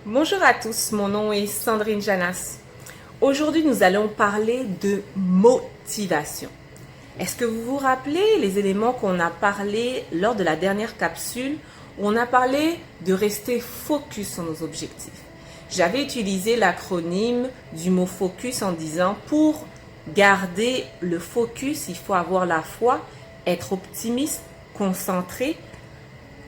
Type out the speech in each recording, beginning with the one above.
Bonjour à tous, mon nom est Sandrine Janas. Aujourd'hui, nous allons parler de motivation. Est-ce que vous vous rappelez les éléments qu'on a parlé lors de la dernière capsule où on a parlé de rester focus sur nos objectifs? J'avais utilisé l'acronyme du mot focus en disant pour garder le focus, il faut avoir la foi, être optimiste, concentré,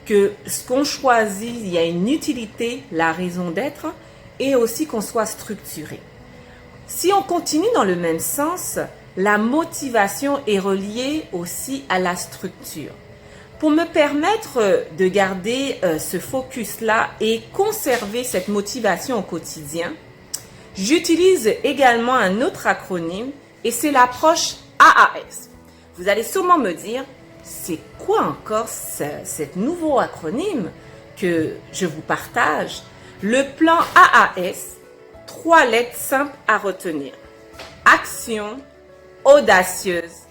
que ce qu'on choisit, il y a une utilité, la raison d'être, et aussi qu'on soit structuré. Si on continue dans le même sens, la motivation est reliée aussi à la structure. Pour me permettre de garder ce focus-là et conserver cette motivation au quotidien, j'utilise également un autre acronyme et c'est l'approche AAS. Vous allez sûrement me dire, c'est quoi encore cet nouveau acronyme que je vous partage? Le plan AAS, 3 lettres simples à retenir. Action audacieuse,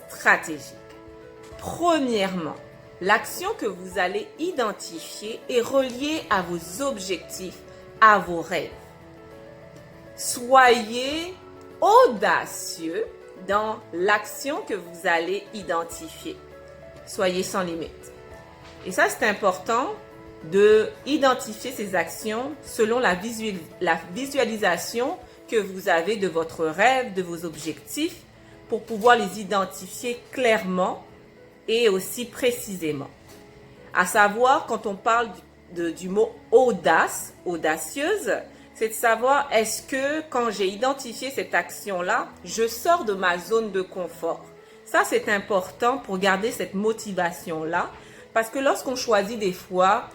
stratégique. Premièrement, l'action que vous allez identifier est reliée à vos objectifs, à vos rêves. Soyez audacieux dans l'action que vous allez identifier. Soyez sans limite. Et ça, c'est important de identifier ces actions selon la visualisation que vous avez de votre rêve, de vos objectifs, pour pouvoir les identifier clairement et aussi précisément. À savoir, quand on parle du mot audace, audacieuse, c'est de savoir est-ce que quand j'ai identifié cette action-là, je sors de ma zone de confort. Ça, c'est important pour garder cette motivation-là, parce que lorsqu'on choisit des fois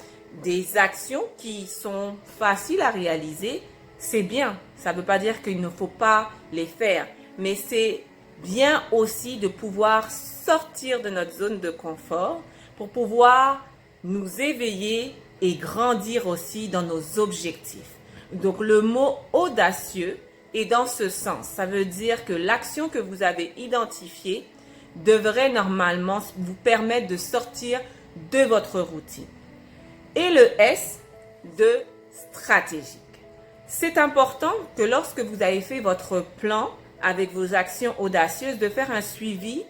des actions qui sont faciles à réaliser, c'est bien. Ça ne veut pas dire qu'il ne faut pas les faire, mais c'est bien aussi de pouvoir sortir de notre zone de confort pour pouvoir nous éveiller et grandir aussi dans nos objectifs. Donc le mot audacieux est dans ce sens. Ça veut dire que l'action que vous avez identifiée devrait normalement vous permettre de sortir de votre routine. Et le S de stratégique. C'est important que lorsque vous avez fait votre plan avec vos actions audacieuses, de faire un suivi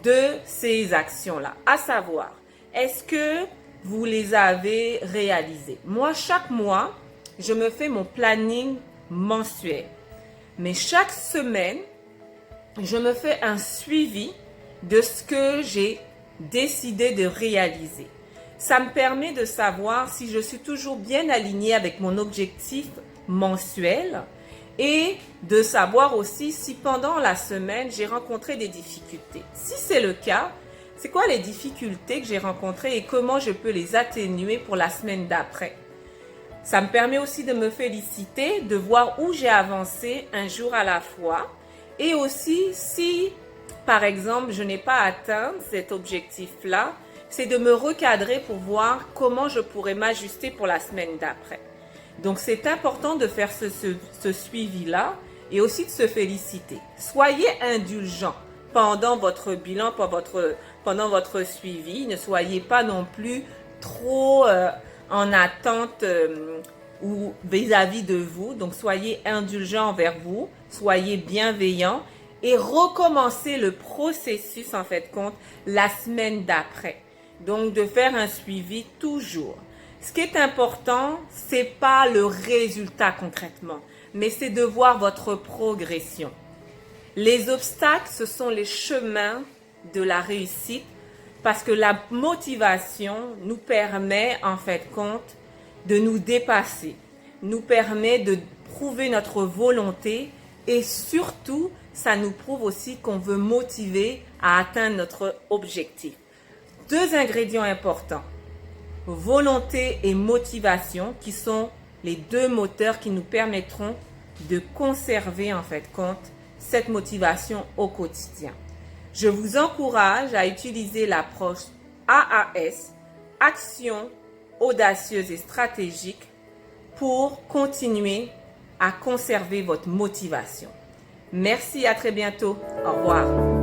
de ces actions-là. À savoir, est-ce que vous les avez réalisées? Moi, chaque mois, je me fais mon planning mensuel. Mais chaque semaine, je me fais un suivi de ce que j'ai décidé de réaliser. Ça me permet de savoir si je suis toujours bien alignée avec mon objectif mensuel et de savoir aussi si pendant la semaine, j'ai rencontré des difficultés. Si c'est le cas, c'est quoi les difficultés que j'ai rencontrées et comment je peux les atténuer pour la semaine d'après? Ça me permet aussi de me féliciter, de voir où j'ai avancé un jour à la fois et aussi si, par exemple, je n'ai pas atteint cet objectif-là, c'est de me recadrer pour voir comment je pourrais m'ajuster pour la semaine d'après. Donc, c'est important de faire ce suivi-là et aussi de se féliciter. Soyez indulgents pendant votre bilan, pendant votre suivi. Ne soyez pas non plus trop en attente ou vis-à-vis de vous. Donc, soyez indulgents envers vous, soyez bienveillants et recommencez le processus, en fait, compte la semaine d'après. Donc, de faire un suivi toujours. Ce qui est important, c'est pas le résultat concrètement, mais c'est de voir votre progression. Les obstacles, ce sont les chemins de la réussite parce que la motivation nous permet, en fait, compte, de nous dépasser, nous permet de prouver notre volonté et surtout, ça nous prouve aussi qu'on veut motiver à atteindre notre objectif. 2 ingrédients importants, volonté et motivation, qui sont les 2 moteurs qui nous permettront de conserver, en fait, compte, cette motivation au quotidien. Je vous encourage à utiliser l'approche AAS, action audacieuse et stratégique, pour continuer à conserver votre motivation. Merci, à très bientôt. Au revoir.